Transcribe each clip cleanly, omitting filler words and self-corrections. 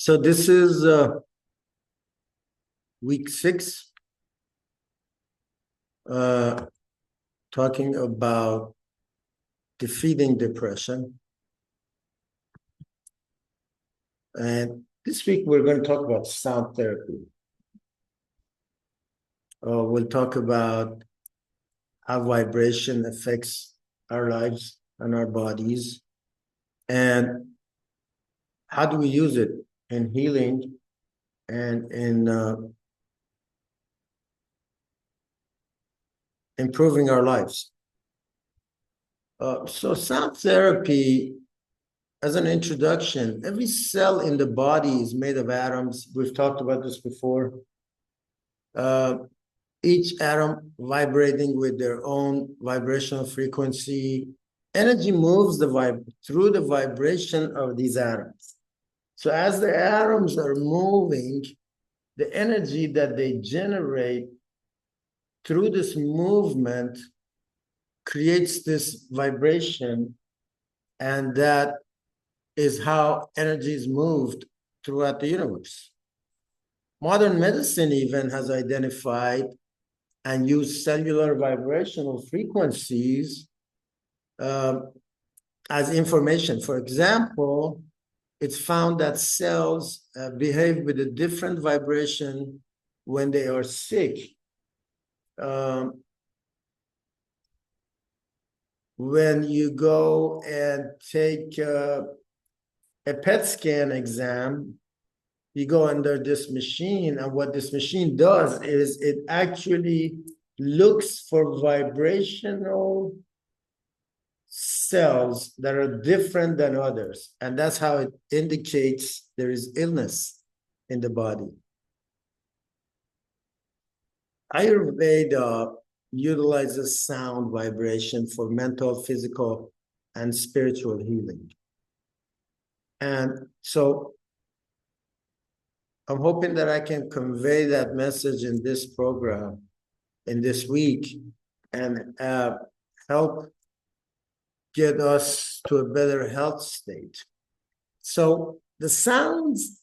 So this is week 6, talking about defeating depression. And this week we're going to talk about sound therapy. We'll talk about how vibration affects our lives and our bodies, and how do we use it in healing and in improving our lives. So sound therapy, as an introduction, every cell in the body is made of atoms. We've talked about this before. Each atom vibrating with their own vibrational frequency. Energy moves through the vibration of these atoms. So as the atoms are moving, the energy that they generate through this movement creates this vibration, and that is how energy is moved throughout the universe. Modern medicine even has identified and used cellular vibrational frequencies as information. For example, it's found that cells behave with a different vibration when they are sick. When you go and take a PET scan exam, you go under this machine, and what this machine does is it actually looks for vibrational cells that are different than others. And that's how it indicates there is illness in the body. Ayurveda utilizes sound vibration for mental, physical, and spiritual healing. And so I'm hoping that I can convey that message in this program, in this week, and help get us to a better health state. So the sounds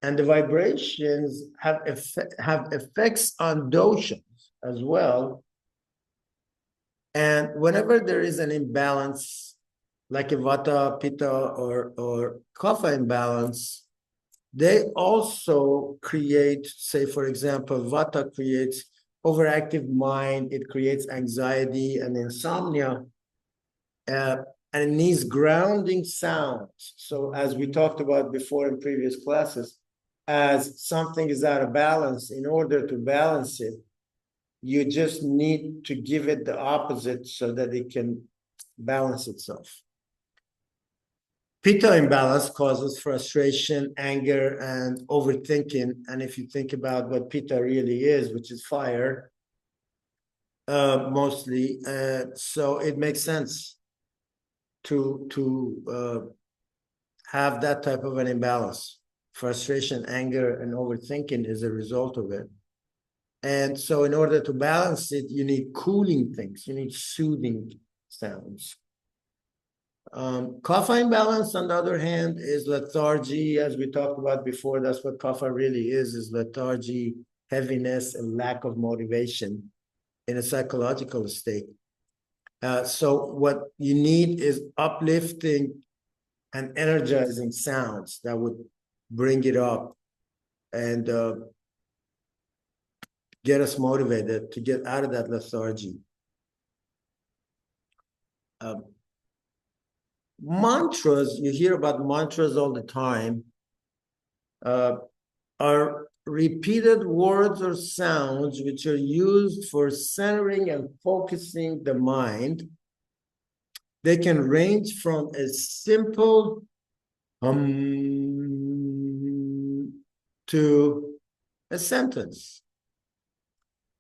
and the vibrations have effects on doshas as well. And whenever there is an imbalance, like a vata, pitta, or kapha imbalance, they also create, say, for example, vata creates overactive mind, it creates anxiety and insomnia, and it needs grounding sounds. So as we talked about before in previous classes, as something is out of balance, in order to balance it, you just need to give it the opposite so that it can balance itself. Pitta imbalance causes frustration, anger, and overthinking. And if you think about what Pitta really is, which is fire, mostly, so it makes sense to have that type of an imbalance. Frustration, anger, and overthinking is a result of it. And so in order to balance it, you need cooling things. You need soothing sounds. Kapha imbalance, on the other hand, is lethargy. As we talked about before, that's what kapha really is lethargy, heaviness, and lack of motivation in a psychological state. So what you need is uplifting and energizing sounds that would bring it up and get us motivated to get out of that lethargy. Mantras, you hear about mantras all the time, are repeated words or sounds which are used for centering and focusing the mind. They can range from a simple to a sentence.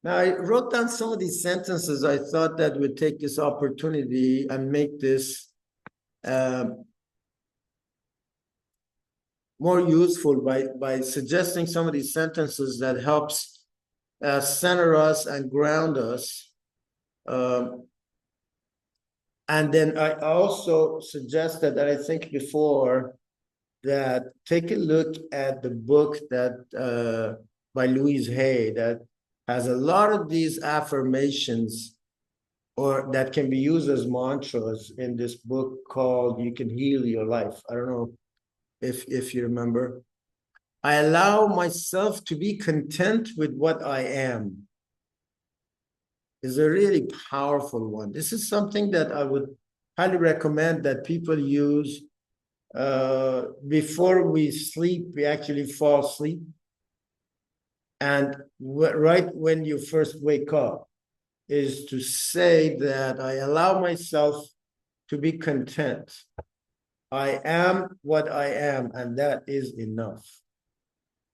Now, I wrote down some of these sentences. I thought that we'd take this opportunity and make this more useful by suggesting some of these sentences that helps center us and ground us. And then I also suggested that I think before that take a look at the book that by Louise Hay that has a lot of these affirmations or that can be used as mantras in this book called You Can Heal Your Life. I don't know if you remember. I allow myself to be content with what I am is a really powerful one. This is something that I would highly recommend that people use before we sleep. We actually fall asleep. And right when you first wake up is to say that I allow myself to be content. I am what I am, and that is enough.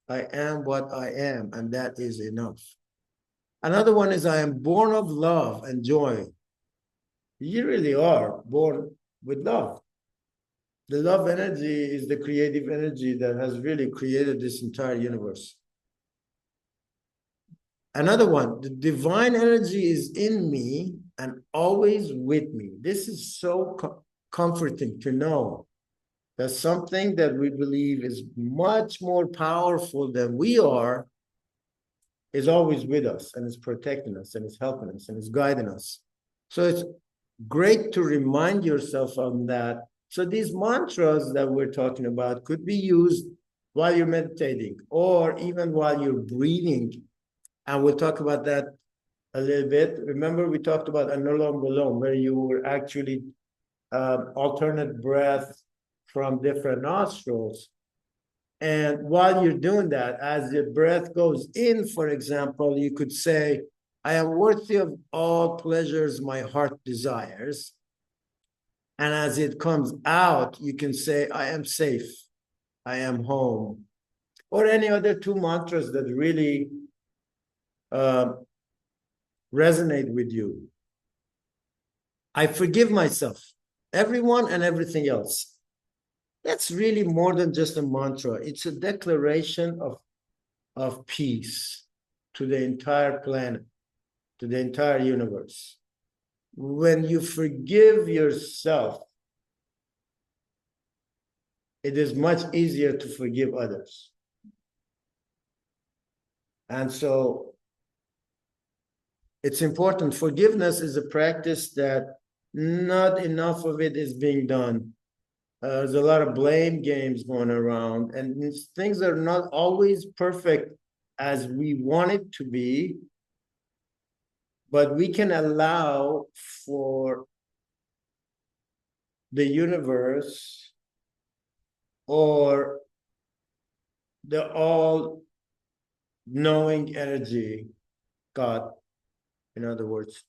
I am what I am, and that is enough. Another one is I am born of love and joy. You really are born with love. The love energy is the creative energy that has really created this entire universe. Another one, the divine energy is in me and always with me. This is so comforting to know that something that we believe is much more powerful than we are is always with us and is protecting us and is helping us and is guiding us. So it's great to remind yourself of that. So these mantras that we're talking about could be used while you're meditating or even while you're breathing. And we'll talk about that a little bit. Remember, we talked about Anulom Vilom, where you were actually alternate breath from different nostrils. And while you're doing that, as the breath goes in, for example, you could say, I am worthy of all pleasures my heart desires. And as it comes out, you can say, I am safe, I am home, or any other two mantras that really resonate with you. I forgive myself, everyone and everything else. That's really more than just a mantra. It's a declaration of peace to the entire planet, to the entire universe. When you forgive yourself, it is much easier to forgive others. And so it's important. Forgiveness is a practice that not enough of it is being done. There's a lot of blame games going around, and things are not always perfect as we want it to be, but we can allow for the universe or the all-knowing energy, God, in other words,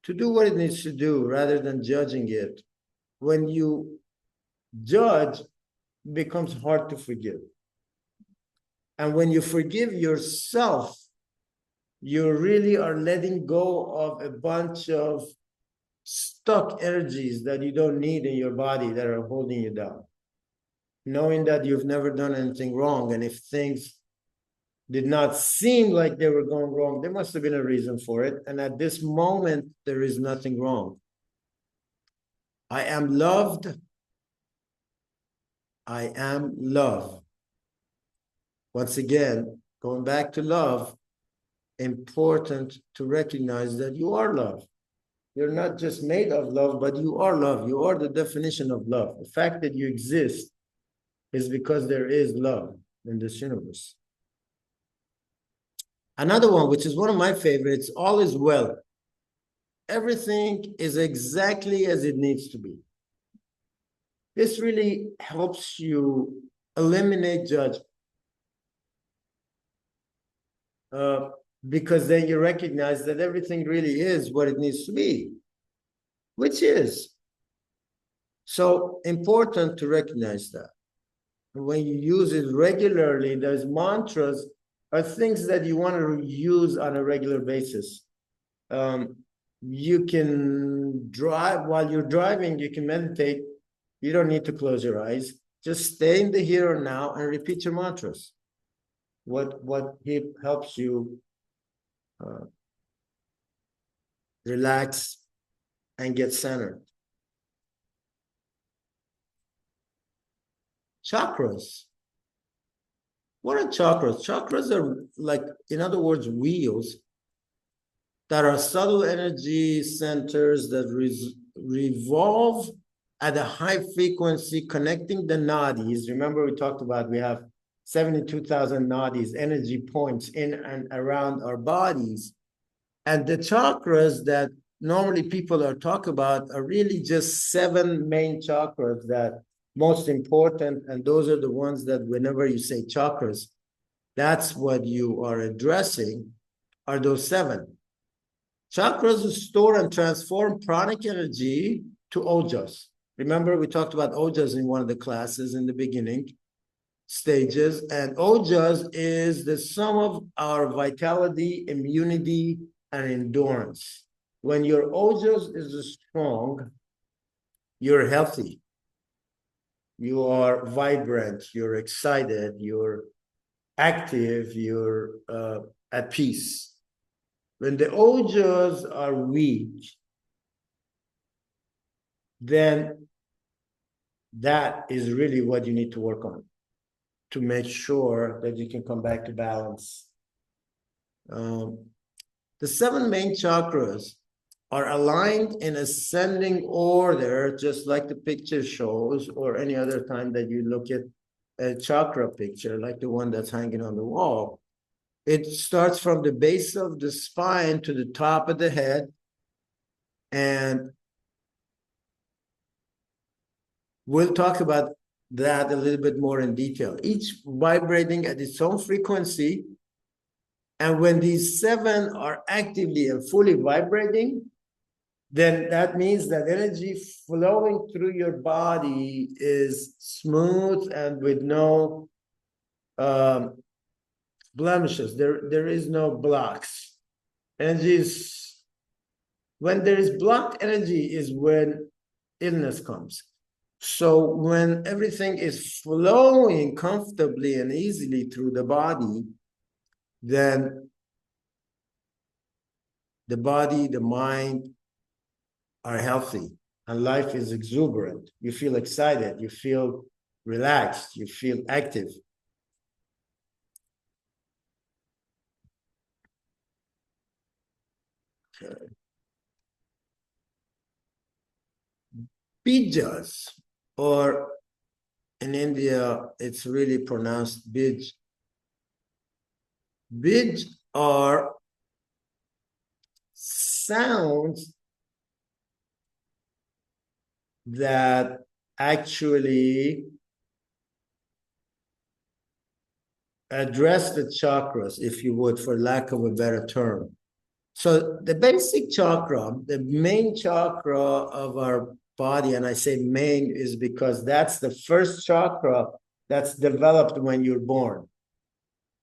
to do what it needs to do rather than judging it. When you judge, it becomes hard to forgive. And when you forgive yourself, you really are letting go of a bunch of stuck energies that you don't need in your body that are holding you down. Knowing that you've never done anything wrong, and if things did not seem like they were going wrong, there must have been a reason for it. And at this moment, there is nothing wrong. I am loved. I am love. Once again, going back to love, important to recognize that you are love. You're not just made of love, but you are love. You are the definition of love. The fact that you exist is because there is love in this universe. Another one, which is one of my favorites, all is well. Everything is exactly as it needs to be. This really helps you eliminate judgment. Because then you recognize that everything really is what it needs to be, which is. So important to recognize that. And when you use it regularly, those mantras are things that you want to use on a regular basis. You can drive, while you're driving, you can meditate. You don't need to close your eyes. Just stay in the here and now and repeat your mantras. What helps you relax and get centered. chakras. What are chakras? Chakras are like, in other words, wheels that are subtle energy centers that revolve at a high frequency, connecting the nadis. Remember, we talked about we have 72,000 nadis, energy points in and around our bodies. And the chakras that normally people are talking about are really just 7 main chakras that most important. And those are the ones that whenever you say chakras, that's what you are addressing, are those 7. Chakras store and transform pranic energy to ojas. Remember, we talked about ojas in one of the classes in the beginning stages, and ojas is the sum of our vitality, immunity, and endurance. When your ojas is strong, you're healthy, you are vibrant, you're excited, you're active, you're at peace. When the ojas are weak, then that is really what you need to work on to make sure that you can come back to balance. The 7 main chakras are aligned in ascending order, just like the picture shows, or any other time that you look at a chakra picture, like the one that's hanging on the wall. It starts from the base of the spine to the top of the head, and we'll talk about that a little bit more in detail, each vibrating at its own frequency. And when these 7 are actively and fully vibrating, then that means that energy flowing through your body is smooth and with no blemishes. There is no blocks. Energy is, when there is blocked energy is when illness comes. So when everything is flowing comfortably and easily through the body, then the body, the mind are healthy and life is exuberant. You feel excited, you feel relaxed, you feel active. Okay. Bijas, or in India, it's really pronounced bij. Bij are sounds that actually address the chakras, if you would, for lack of a better term. So the basic chakra, the main chakra of our body, and I say main is because that's the first chakra that's developed when you're born.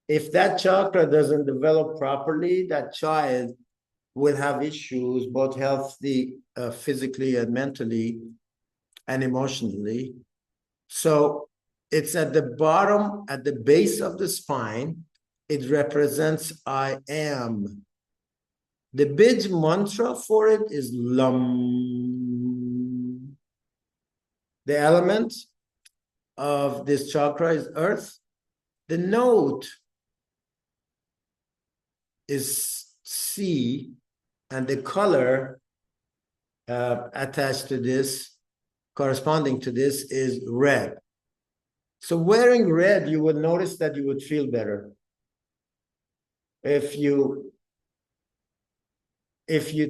If that chakra doesn't develop properly, that child will have issues, both healthy, physically and mentally and emotionally. So it's at the bottom, at the base of the spine. It represents I am. The Bij mantra for it is Lam. The element of this chakra is earth. The note is C, and the color attached to this, corresponding to this, is red. So wearing red, you would notice that you would feel better. If you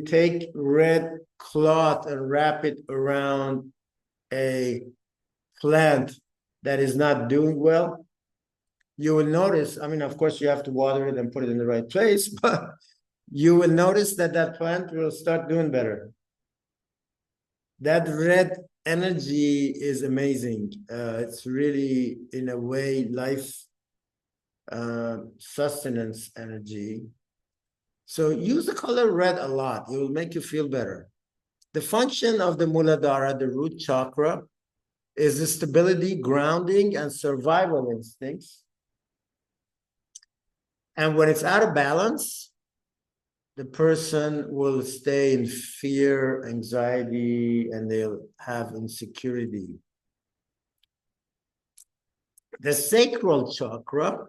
take red cloth and wrap it around a plant that is not doing well, you will notice, I mean, of course, you have to water it and put it in the right place, but you will notice that that plant will start doing better. That red energy is amazing. It's really, in a way, life sustenance energy. So use the color red a lot. It will make you feel better. The function of the Muladhara, the root chakra, is the stability, grounding, and survival instincts. And when it's out of balance, the person will stay in fear, anxiety, and they'll have insecurity. The sacral chakra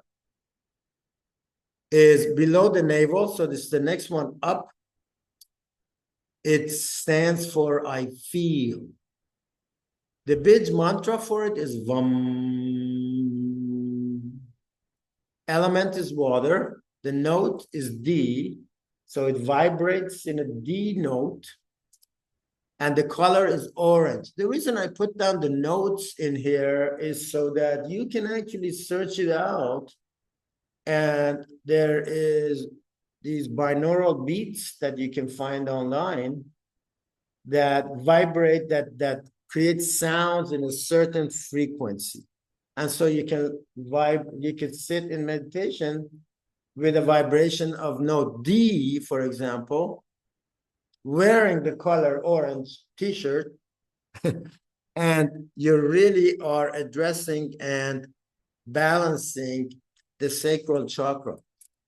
is below the navel. So this is the next one up. It stands for I feel. The big mantra for it is Vam. Element is water. The note is D. So it vibrates in a D note. And the color is orange. The reason I put down the notes in here is so that you can actually search it out. And there is these binaural beats that you can find online that vibrate, that create sounds in a certain frequency. And so you can sit in meditation with a vibration of note D, for example, wearing the color orange t-shirt, and you really are addressing and balancing the sacral chakra.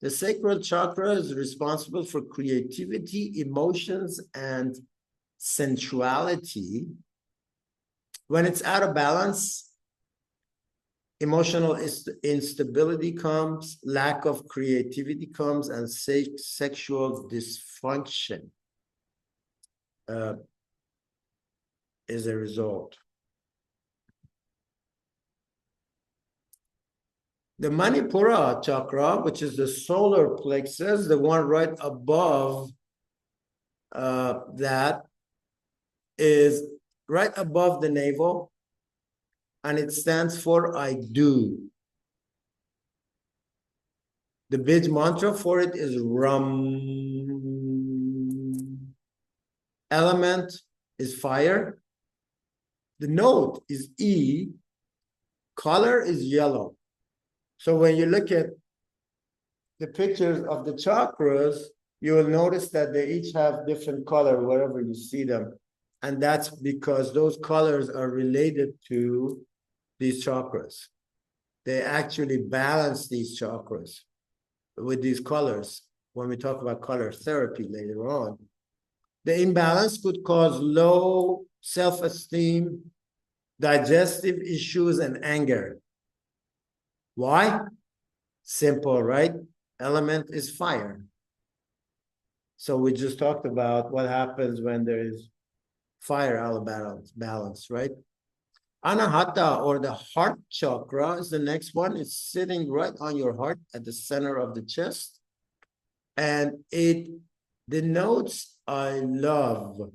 The sacral chakra is responsible for creativity, emotions, and sensuality. When it's out of balance, emotional instability comes, lack of creativity comes, and sexual dysfunction is a result. The Manipura chakra, which is the solar plexus, the one right above that, is right above the navel, and it stands for I do. The big mantra for it is Ram. Element is fire. The note is E. Color is yellow. So when you look at the pictures of the chakras, you will notice that they each have different color wherever you see them. And that's because those colors are related to these chakras. They actually balance these chakras with these colors when we talk about color therapy later on. The imbalance could cause low self-esteem, digestive issues, and anger. Why? Simple, right? Element is fire. So we just talked about what happens when there is fire out of balance, right? Anahata, or the heart chakra, is the next one. It's sitting right on your heart at the center of the chest. And it denotes I love.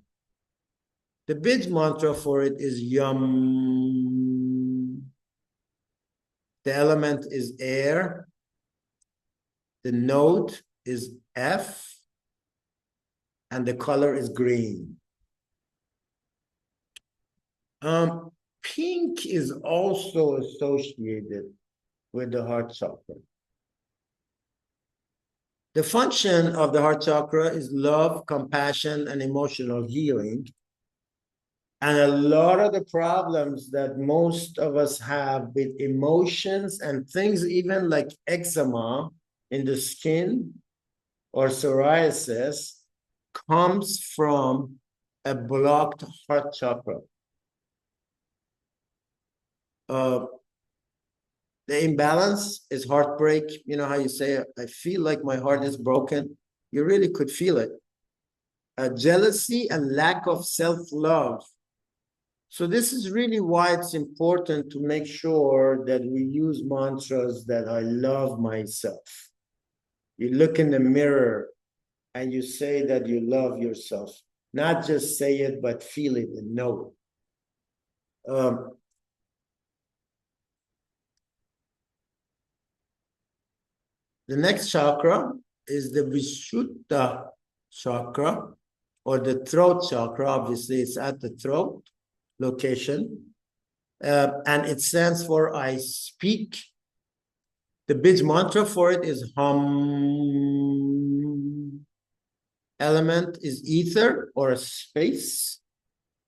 The big mantra for it is Yum. The element is air. The note is F. And the color is green. Pink is also associated with the heart chakra. The function of the heart chakra is love, compassion, and emotional healing. And a lot of the problems that most of us have with emotions and things, even like eczema in the skin or psoriasis, comes from a blocked heart chakra. The imbalance is heartbreak. You know how you say, I feel like my heart is broken. You really could feel it. Jealousy and lack of self-love. So this is really why it's important to make sure that we use mantras that I love myself. You look in the mirror and you say that you love yourself. Not just say it, but feel it and know it. The next chakra is the Vishuddha chakra, or the throat chakra. Obviously, it's at the throat location. And it stands for I speak. The big mantra for it is Hum. Element is ether or space.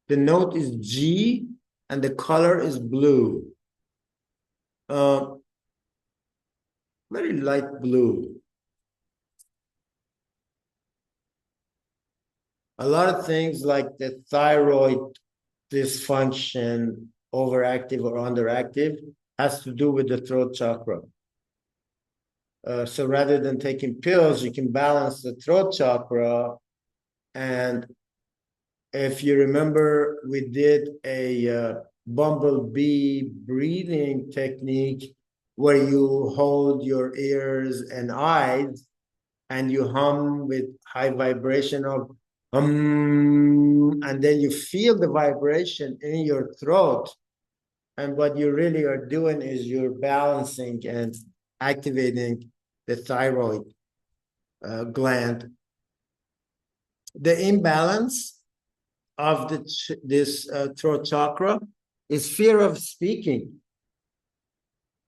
The note is G, and the color is blue. Very light blue. A lot of things like the thyroid dysfunction, overactive or underactive, has to do with the throat chakra. So rather than taking pills, you can balance the throat chakra. And if you remember, we did a bumblebee breathing technique where you hold your ears and eyes and you hum with high vibration of and then you feel the vibration in your throat. And what you really are doing is you're balancing and activating the thyroid gland. The imbalance of this throat chakra is fear of speaking,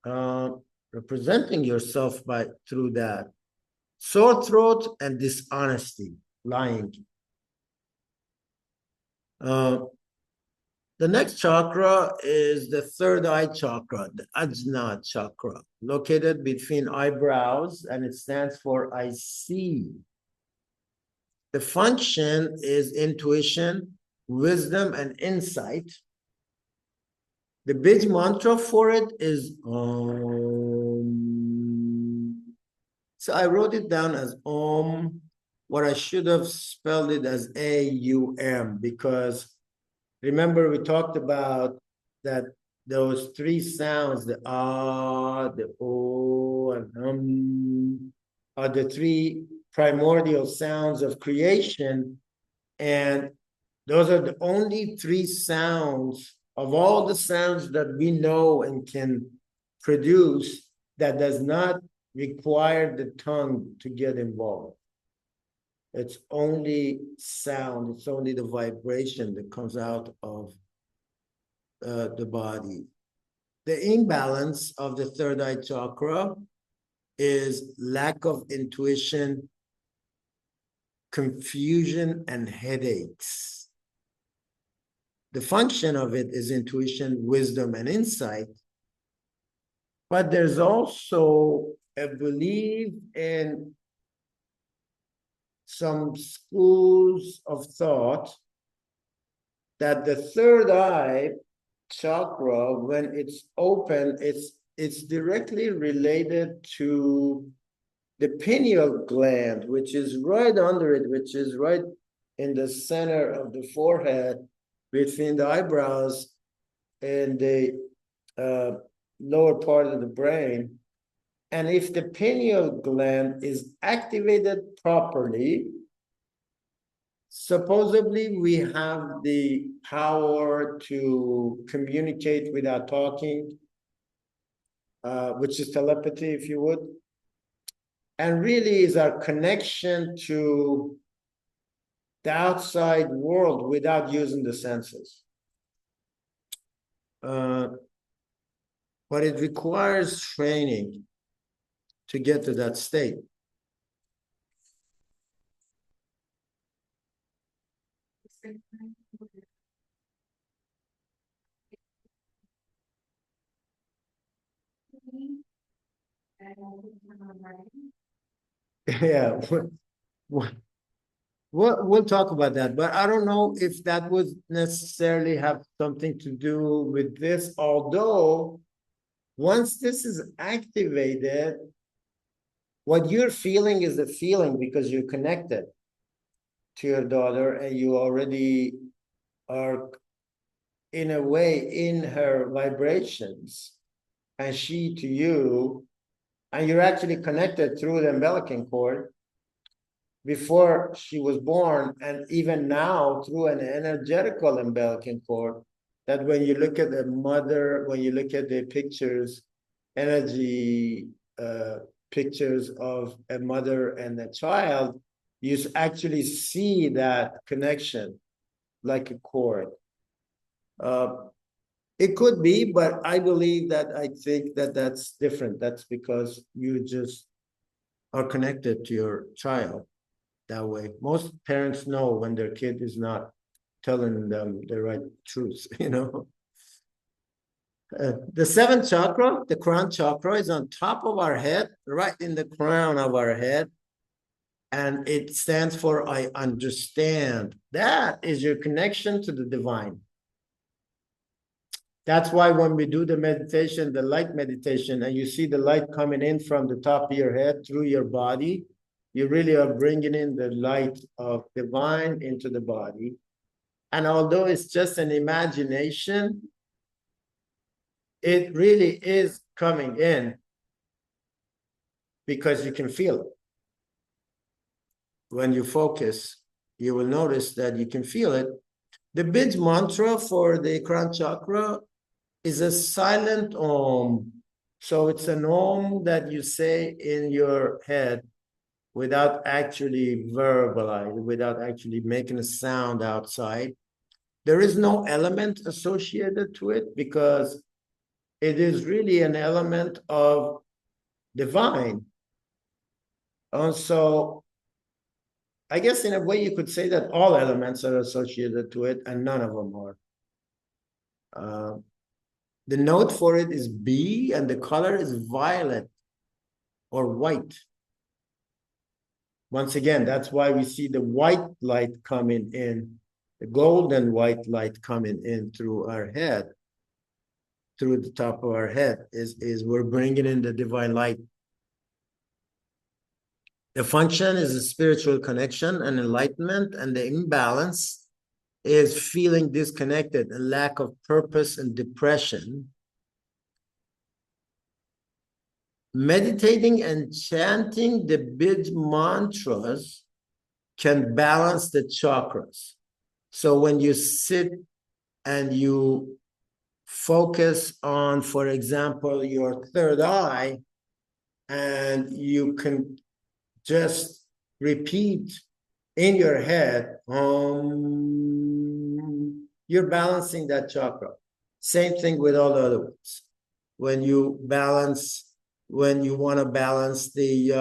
representing yourself through that. Sore throat and dishonesty, lying. The next chakra is the third eye chakra, the Ajna chakra, located between eyebrows, and it stands for I see. The function is intuition, wisdom, and insight. The big mantra for it is Om. So I wrote it down as Om. What I should have spelled it as A-U-M, because remember we talked about that those three sounds, the ah, the o, and are the three primordial sounds of creation. And those are the only three sounds of all the sounds that we know and can produce that does not require the tongue to get involved. It's only sound, it's only the vibration that comes out of the body. The imbalance of the third eye chakra is lack of intuition, confusion, and headaches. The function of it is intuition, wisdom, and insight. But there's also a belief in some schools of thought that the third eye chakra, when it's open, it's directly related to the pineal gland, which is right under it, which is right in the center of the forehead, between the eyebrows and the lower part of the brain. And if the pineal gland is activated properly, supposedly we have the power to communicate without talking, which is telepathy, if you would. And really is our connection to the outside world without using the senses. But it requires training to get to that state. Yeah, we'll talk about that, but I don't know if that would necessarily have something to do with this, although once this is activated, what you're feeling is a feeling because you're connected to your daughter and you already are in a way in her vibrations and she to you, and you're actually connected through the umbilical cord before she was born, and even now through an energetical umbilical cord, that when you look at the mother, when you look at the pictures, energy pictures of a mother and a child, you actually see that connection like a cord. It could be, but I believe that I think that that's different. That's because you just are connected to your child that way. Most parents know when their kid is not telling them the right truth, you know. The seventh chakra, the crown chakra, is on top of our head, right in the crown of our head. And it stands for I understand. That is your connection to the divine. That's why when we do the meditation, the light meditation, and you see the light coming in from the top of your head through your body, you really are bringing in the light of divine into the body. And although it's just an imagination, it really is coming in because you can feel it. When you focus, you will notice that you can feel it. The big mantra for the crown chakra is a silent om. So it's an om that you say in your head without actually verbalizing, without actually making a sound outside. There is no element associated to it because it is really an element of divine. And so I guess in a way you could say that all elements are associated to it and none of them are. The note for it is B and the color is violet or white. Once again, that's why we see the white light coming in, the golden white light coming in through our head, through the top of our head, is we're bringing in the divine light. The function is a spiritual connection and enlightenment, and the imbalance is feeling disconnected, a lack of purpose and depression. Meditating and chanting the big mantras can balance the chakras. So when you sit and you focus on, for example, your third eye, and you can just repeat in your head, you're balancing that chakra. Same thing with all the other ones. When you want to balance the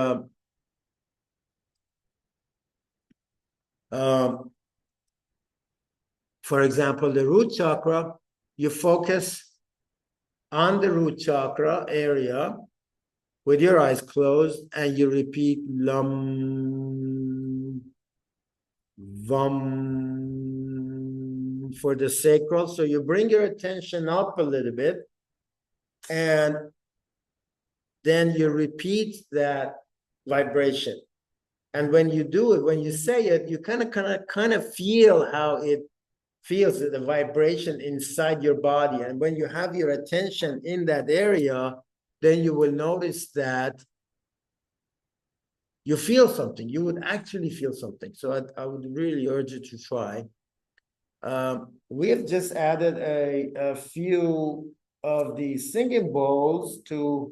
for example, the root chakra, you focus on the root chakra area with your eyes closed and you repeat lam, vam for the sacral. So you bring your attention up a little bit and then you repeat that vibration. And when you do it, when you say it, you kind of feel how it feels, the vibration inside your body. And when you have your attention in that area, then you will notice that you feel something. You would actually feel something. So I would really urge you to try. We have just added a few of the singing bowls to,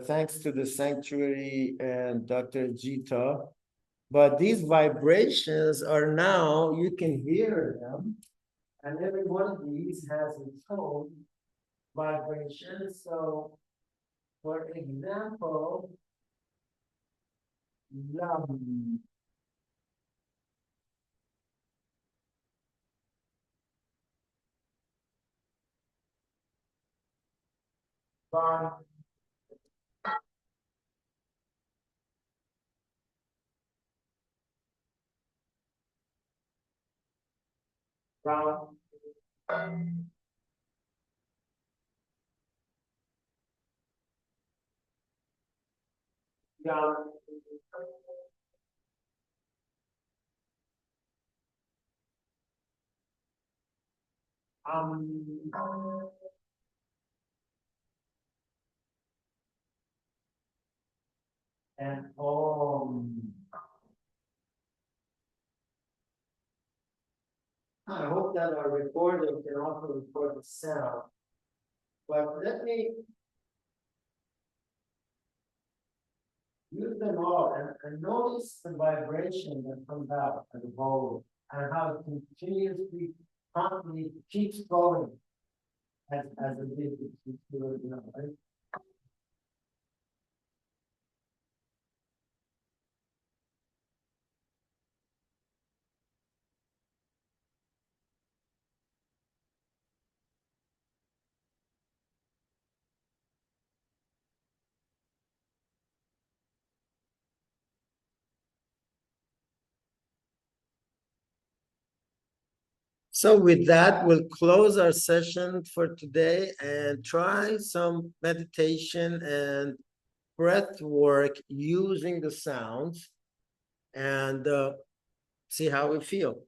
thanks to the sanctuary and Dr. Jita. But these vibrations are now, you can hear them. And every one of these has its own vibration. So, for example, lam, bam, ram, yam, and om. I hope that our recording can also record the sound. But let me use them all and notice the vibration that comes out of the bowl and how it continuously, constantly keeps going as it did, right? So with that, we'll close our session for today and try some meditation and breath work using the sounds and see how we feel.